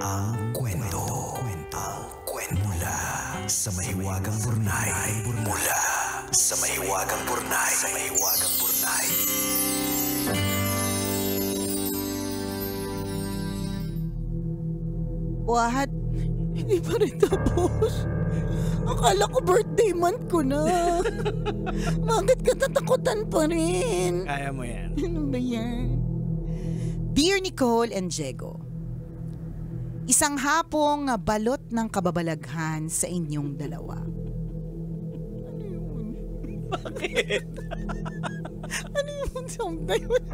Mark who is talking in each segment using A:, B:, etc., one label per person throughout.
A: Ang kwento. Ang kwento. Mula sa mahiwagang Burnay. Mula sa mahiwagang Burnay. Sa mahiwagang Burnay.
B: What? Hindi pa rin tapos. Akala ko birthday month ko na. Bakit katatakutan pa rin?
C: Kaya mo yan.
B: Ano ba yan? Dear Nicole and Diego, isang hapong balot ng kababalaghan sa inyong dalawa. Ano yun?
C: Bakit?
B: Ano yun? Sometimes.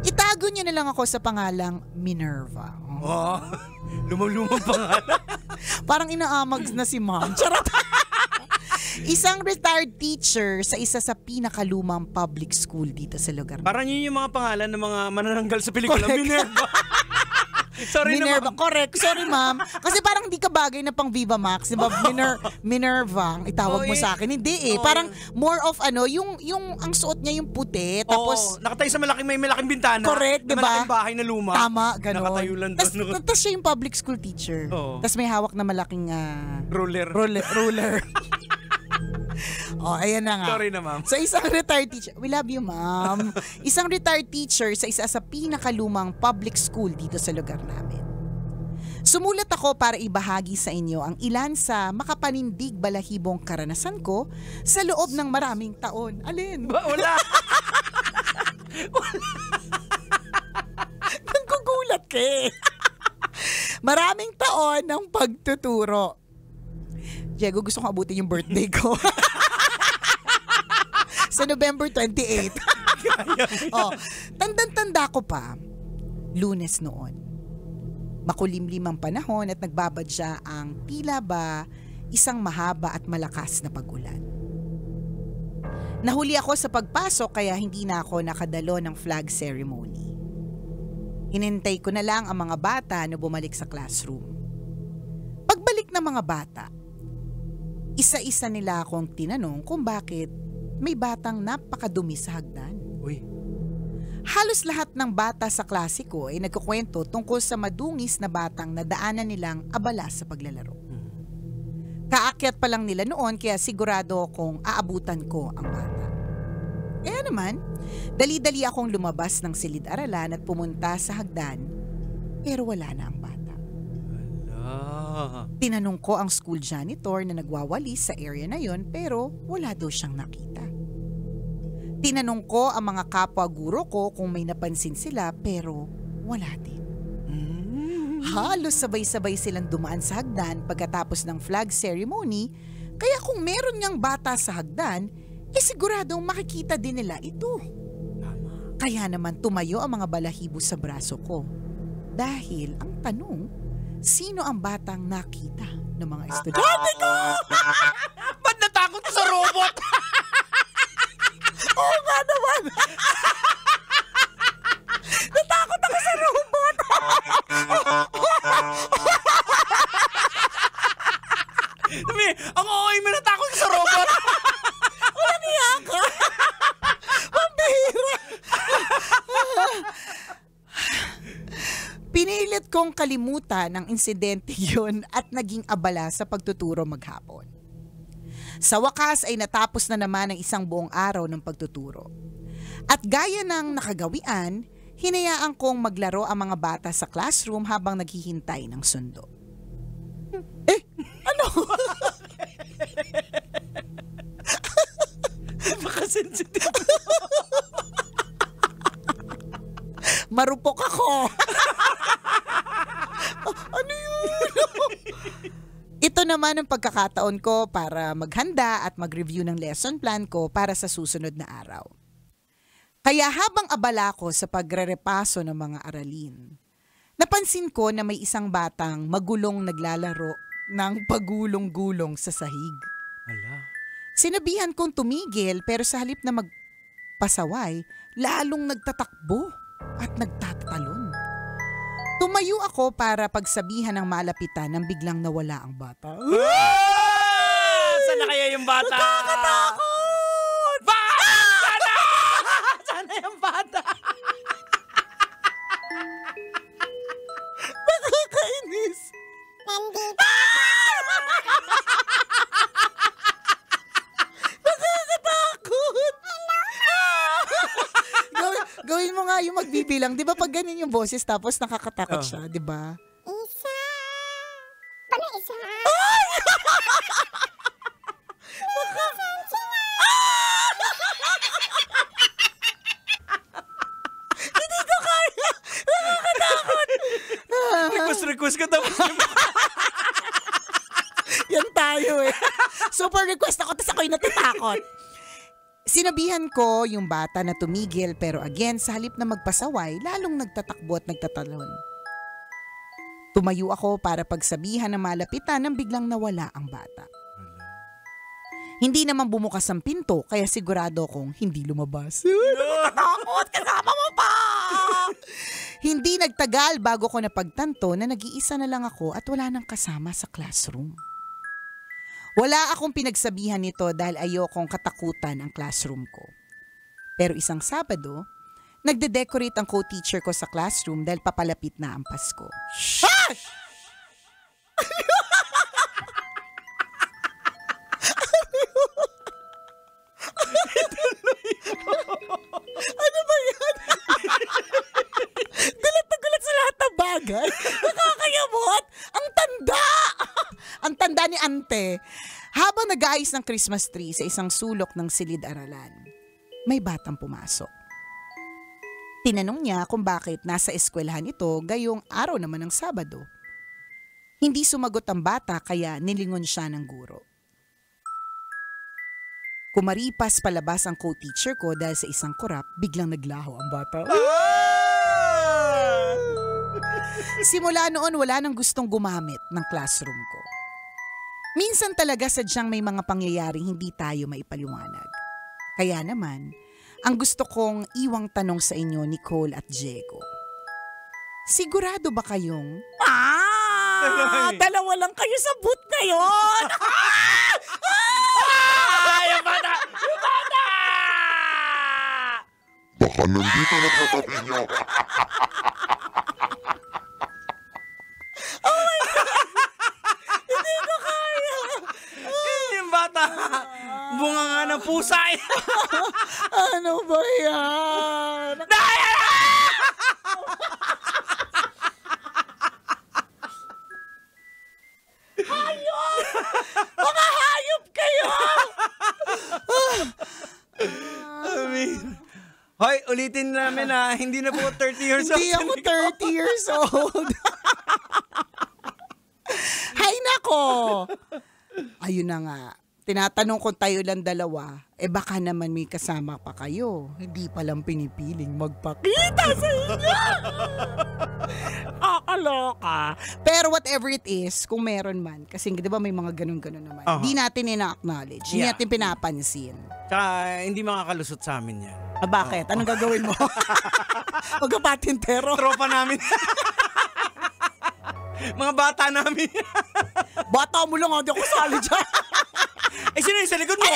B: Itago niyo na lang ako sa pangalang Minerva.
C: Oh, lumang-lumang pangalan.
B: Parang inaamag na si ma'am. Charot. Isang retired teacher sa isa sa pinakalumang public school dito sa lugar.
C: Parang yun yung mga pangalan ng mga manananggal sa pelikula.
B: Correct.
C: Minerva. Sorry
B: Minerva,
C: naman.
B: correct. Sorry ma'am. Kasi parang hindi ka bagay na pang Viva Max. Diba? Minerva ang itawag mo sa akin. Hindi eh. Parang more of yung ang suot niya yung puti. Tapos,
C: nakatayo sa may malaking bintana.
B: correct,
C: na
B: diba?
C: malaking bahay na luma.
B: Tama, gano'n.
C: Nakatayo lang doon.
B: Tapos siya yung public school teacher.
C: Oo.
B: Tapos may hawak na malaking ruler. Oh, ayan na nga.
C: Sorry na, ma'am.
B: So isang retired teacher, we love you, ma'am. Isang retired teacher sa isa sa pinakalumang public school dito sa lugar namin. Sumulat ako para ibahagi sa inyo ang ilan sa makapanindig balahibong karanasan ko sa loob ng maraming taon. Alin?
C: Wala.
B: Nanggugulat ka eh. Maraming taon ng pagtuturo. Diego, gusto kong abutin yung birthday ko. Sa November 28. Oh, tandang-tanda ko pa, Lunes noon. Makulimlim ang panahon at nagbabadya ang tila ba isang mahaba at malakas na pag-ulan. Nahuli ako sa pagpasok kaya hindi na ako nakadalo ng flag ceremony. Hinintay ko na lang ang mga bata na bumalik sa classroom. Pagbalik ng mga bata, isa-isa nila akong tinanong kung bakit may batang napakadumi sa hagdan.
C: Uy.
B: Halos lahat ng bata sa klase ko ay nagkukwento tungkol sa madungis na batang nadaanan nilang abala sa paglalaro. Kaakyat pa lang nila noon kaya sigurado akong aabutan ko ang bata. Kaya naman, dali-dali akong lumabas ng silid-aralan at pumunta sa hagdan pero wala na ang bata. Tinanong ko ang school janitor na nagwawalis sa area na yon pero wala daw siyang nakita. Tinanong ko ang mga kapwa guro ko kung may napansin sila pero wala din. Halos sabay-sabay silang dumaan sa hagdan pagkatapos ng flag ceremony kaya kung meron niyang bata sa hagdan, siguradong makikita din nila ito. Kaya naman tumayo ang mga balahibo sa braso ko. Dahil ang tanong, sino ang batang nakita ng mga estudyante ko?
C: Ba't natakot sa robot?
B: Oo nga naman. Natakot ako sa robot.
C: Sabi, ako may natakot sa robot.
B: Walang iya ka. Pambihira. Pinilit kong kalimutan ang insidente yun at naging abala sa pagtuturo maghapon. Sa wakas ay natapos na naman ang isang buong araw ng pagtuturo. At gaya ng nakagawian, hinayaan kong maglaro ang mga bata sa classroom habang naghihintay ng sundo. Ano?
C: Napaka-sensitive.
B: Marupok ako. Ano yun? Ito naman ang pagkakataon ko para maghanda at mag-review ng lesson plan ko para sa susunod na araw. Kaya habang abala ko sa pagrerepaso ng mga aralin, napansin ko na may isang batang magulong naglalaro ng pagulong-gulong sa sahig.
C: Ala.
B: Sinabihan kong tumigil pero sa halip na magpasaway, lalong nagtatakbo at nagtatalon. Tumayo ako para pagsabihan ng malapitan nang biglang nawala ang bata.
C: Saan na kaya yung bata?
B: Nakakatakot!
C: Sana! Sana yung bata?
B: Nakakainis!
D: nandito.
B: Nakakatakot. Gawin mo nga yung magbibilang. Di ba pag ganyan yung boses tapos nakakatakot siya, di ba?
D: Isa. Paano isa?
C: Request ka tapos.
B: Yan tayo eh. Super request ako, tapos ako'y natatakot. Sinabihan ko yung bata na tumigil pero again, sa halip na magpasaway, lalong nagtatakbo at nagtatalon. Tumayo ako para pagsabihan na malapitan nang biglang nawala ang bata. Hindi naman bumukas ang pinto kaya sigurado kong hindi lumabas. Natatakot, kasama mo pa! Hindi nagtagal bago ko napagtanto na nag-iisa na lang ako at wala nang kasama sa classroom. Wala akong pinagsabihan nito dahil ayokong katakutan ang classroom ko. Pero isang Sabado, nagde-decorate ang co-teacher ko sa classroom dahil papalapit na ang Pasko. Ah! Ano ba yan? Gulat na gulat sa lahat ng bagay. Nakakayabot. Ang tanda. Ang tanda ni Ante. Habang nag-aayos ng Christmas tree sa isang sulok ng silid-aralan, may batang pumasok. Tinanong niya kung bakit nasa eskwelahan ito gayong araw naman ng Sabado. Hindi sumagot ang bata kaya nilingon siya ng guro. Kumaripas palabas ang co-teacher ko dahil sa isang kurap, biglang naglaho ang bata. Simula noon wala nang gustong gumamit ng classroom ko. Minsan talaga sadyang may mga pangyayaring hindi tayo maipaliwanag. Kaya naman, ang gusto kong iwang tanong sa inyo, Nicole at Diego. Sigurado ba kayong, dalawa lang kayo sa booth na yon?
C: Yung bata! Yung bata!
E: Baka nandito na katabi niyo.
B: Hindi ko kaya.
C: Yung bata! Bunga nga ng pusa eh!
B: Ano ba yan? Hayop! Mga hayop kayo!
C: Hoy, ulitin namin na hindi na po 30 years old.
B: Hindi ako 30 years old. Hay nako! Ayun na nga. Tinatanong ko tayo lang dalawa, baka naman may kasama pa kayo. Hindi palang pinipiling magpakita sa inyo. Akaloka. Pero whatever it is, kung meron man, kasi di ba may mga ganun-ganun naman, hindi natin ina-acknowledge, hindi natin pinapansin.
C: Tsaka hindi makakalusot sa amin yan.
B: Bakit? Anong gagawin mo? Magpapatintero?
C: Tropa namin. Mga bata namin.
B: Bata mo lang, hindi ako sali dyan.
C: Eh, sino yung sa likod mo?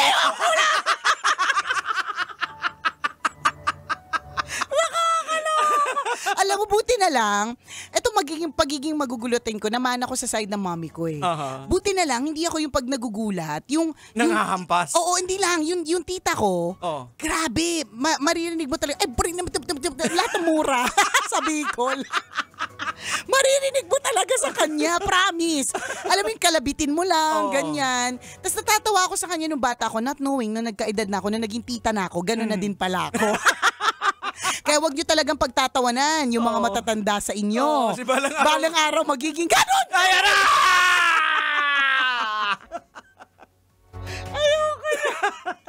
B: Alam mo, buti na lang, eto pagiging magugulutin ko, naman ako sa side ng mommy ko eh. Buti na lang, hindi ako yung pag nagugulat, yung
C: Nangahampas?
B: Oo, hindi lang, yung tita ko, grabe, maririnig mo talaga, bring naman, lahat ng mura, sa Bicol. Maririnig mo talaga sa kanya, promise. Alam mo yung kalabitin mo lang, ganyan. Tapos natatawa ako sa kanya nung bata ako, not knowing na nagkaedad na ako, na naging tita na ako, gano'n na din pala ako. Kaya wag nyo talagang pagtatawanan yung mga matatanda sa inyo.
C: Kasi balang
B: araw magiging gano'n.
C: Ayan na!
B: Ayoko na.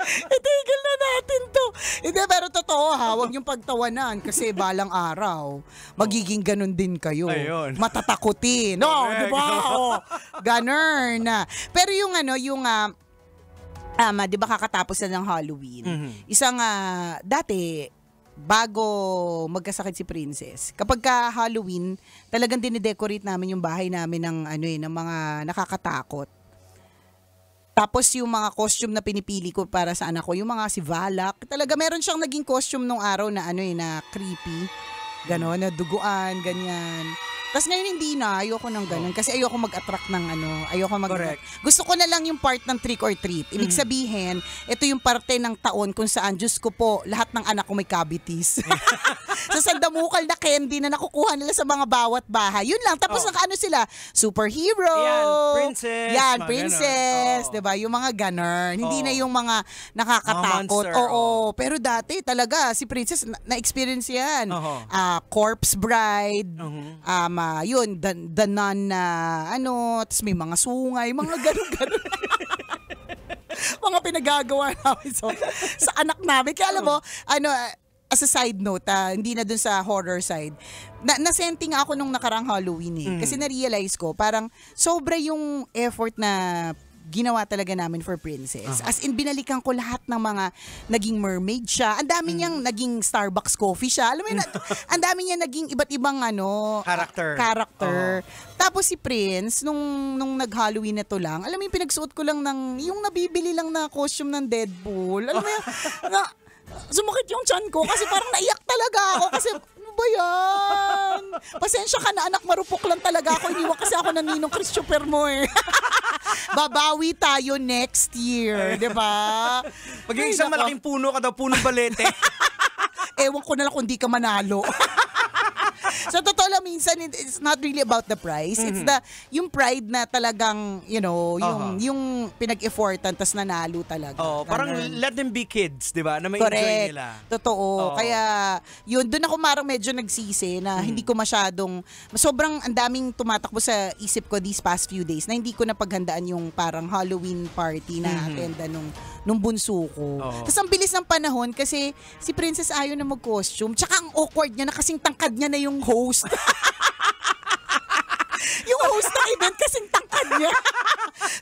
B: Itigil na natin to. Hindi, pero totoo ha, wag yung pagtawanan kasi balang araw, magiging ganun din kayo.
C: Ayun.
B: Matatakutin. No, di ba? Ganun na. Pero yung di ba kakatapos na ng Halloween, isang dati, bago magkasakit si Princess, kapag ka Halloween, talagang dinidecorate namin yung bahay namin ng mga nakakatakot. Tapos yung mga costume na pinipili ko para sa anak ko, yung mga si Valak, talaga meron siyang naging costume nung araw na na creepy. Ganon, na duguan, ganyan. Tapos ngayon hindi na, ayoko ng ganun. Kasi ayoko mag-attract ng
C: Correct.
B: Gusto ko na lang yung part ng trick or treat. Ibig sabihin, ito yung parte ng taon kung saan, Diyos ko po, lahat ng anak ko may cavities. So sandamukal na candy na nakukuha nila sa mga bawat bahay. Yun lang. Tapos nakaano sila, superhero.
C: Yan, princess.
B: Yan,
C: mga
B: princess.
C: ganun.
B: Diba? Yung mga ganun. Hindi
C: Oo.
B: na yung mga nakakatakot.
C: Mga monster,
B: Oo. Pero dati talaga, si princess, na-experience yan.
C: Oo.
B: Corpse bride.
C: Mhm.
B: Yun, the nun na tapos may mga sungay, mga ganun-ganun. Mga pinagagawa namin sa anak namin. Kaya alam mo, as a side note, hindi na dun sa horror side, nasenti nga ako nung nakarang Halloween Kasi na-realize ko, parang sobra yung effort na ginawa talaga namin for Princess. As in, binalikan ko lahat ng mga naging mermaid siya. Ang dami niyang naging Starbucks coffee siya. Alam mo yun, ang dami niya naging iba't ibang character. Tapos si Prince, nung nag-Halloween na to lang, alam mo yung pinagsuot ko lang yung nabibili lang na costume ng Deadpool. Alam mo yun, sumakit yung tiyan ko kasi parang naiyak talaga ako kasi ano ba yan? Pasensya ka na anak, marupok lang talaga ako. Iniwan kasi ako ng Ninong Christopher mo Babawi tayo next year, di ba?
C: Pag yung isang malaking puno ka daw, punong balete.
B: Ewan ko na lang kung di ka manalo. Sa totoo lang, minsan, it's not really about the price. It's yung pride na talagang, yung pinag-effortan, tas nanalo talaga.
C: Parang let them be kids, di ba? Na may enjoy
B: Correct.
C: nila.
B: Totoo. Kaya, yun, doon ako marang medyo nagsisi na hindi ko masyadong, sobrang ang daming tumatakbo sa isip ko these past few days na hindi ko napaghandaan yung parang Halloween party na attenda nung bunso ko. Tapos ang bilis ng panahon kasi si Princess ayaw na mag-costume. Tsaka ang awkward niya na kasing tangkad niya na yung host. Yung host ng event kasing tangkad niya.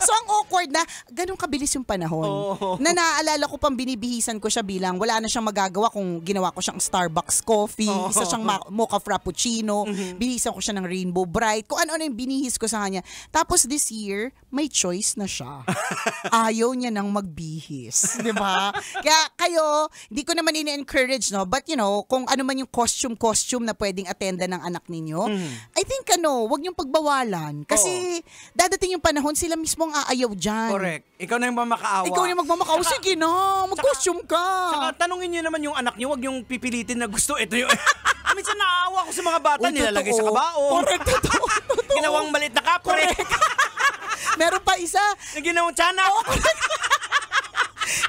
B: So ang awkward na, ganun kabilis yung panahon. Na naaalala ko pang binibihisan ko siya bilang wala na siyang magagawa kung ginawa ko siyang Starbucks coffee, isa siyang mocha frappuccino, binihisan ko siya ng Rainbow Bright, kung ano-ano yung binihis ko sa kanya. Tapos this year, may choice na siya. Ayaw niya nang magbihis. Diba? Kaya kayo, hindi ko naman ini-encourage, no? But kung ano man yung costume na pwedeng attenda ng anak ninyo, I think wag niyong pagbawalan. Kasi dadating yung panahon, sila mismo ang aayaw dyan.
C: Correct. Ikaw na yung mamakaawa.
B: Ikaw yung magmamakaawa. Sige na, mag-costume ka.
C: Saka tanungin niyo naman yung anak niyo, wag yung pipilitin na gusto. Ito yung... Minsan naawa ko sa mga bata, nilalagay sa kabaong.
B: Correct, totoo.
C: Ginawang maliit na kapre.
B: Meron pa isa.
C: Na ginawang tiyanak.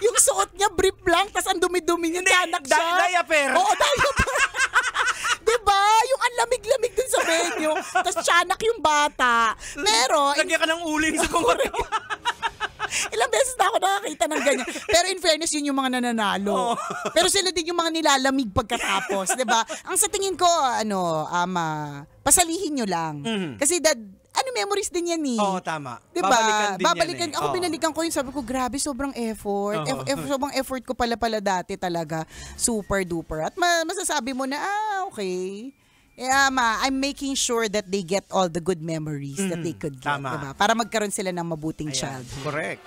B: Yung suot niya, brief lang, tas ang dumi-dumi niya, tiyanak siya.
C: Diaper.
B: Oo, diaper. Diba? Yung ang lamig-lamig dun sa venue. Tas tiyanak yung bata. Pero,
C: Lagyan ka ng uling sa kumari.
B: ilang beses na ako nakakita ng ganyan. Pero in fairness, yun yung mga nananalo. Pero sila din yung mga nilalamig pagkatapos. Diba? Ang sa tingin ko, pasalihin nyo lang. Kasi memories din yan
C: Tama.
B: Diba?
C: Babalikan din yan
B: Ako binalikan ko yun. Sabi ko, grabe, sobrang effort. Sobrang effort ko pala dati talaga. Super duper. At masasabi mo na, okay. I'm making sure that they get all the good memories that they could get.
C: Tama.
B: Diba? Para magkaroon sila ng mabuting childhood.
C: Correct.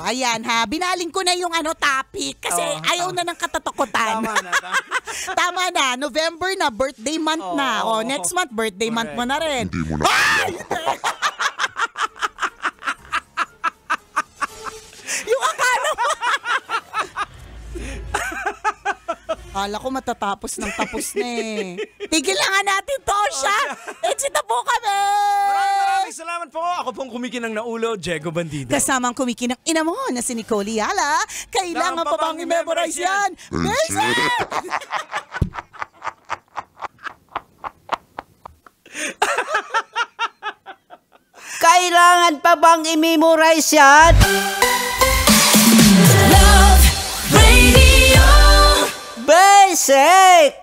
B: Ayan ha, binaling ko na yung topic kasi ayaw na ng katatakutan.
C: Tama na.
B: Tama na, November na, birthday month na. Next month, birthday month mo na rin.
E: Hindi mo na.
B: Yung akala mo. Akala ko matatapos ng tapos na Tigil na nga natin to, siya. Exit na po kami.
C: Maraming salamat po. Ako pong kumikinang na ulo, Diego Bandido.
B: Kasamang kumikinang ina mo na si Nicole Yala. Kailangan pa bang i-memorize yan? Basic!
F: Kailangan pa bang i-memorize yan?
G: Love Radio.
F: Basic!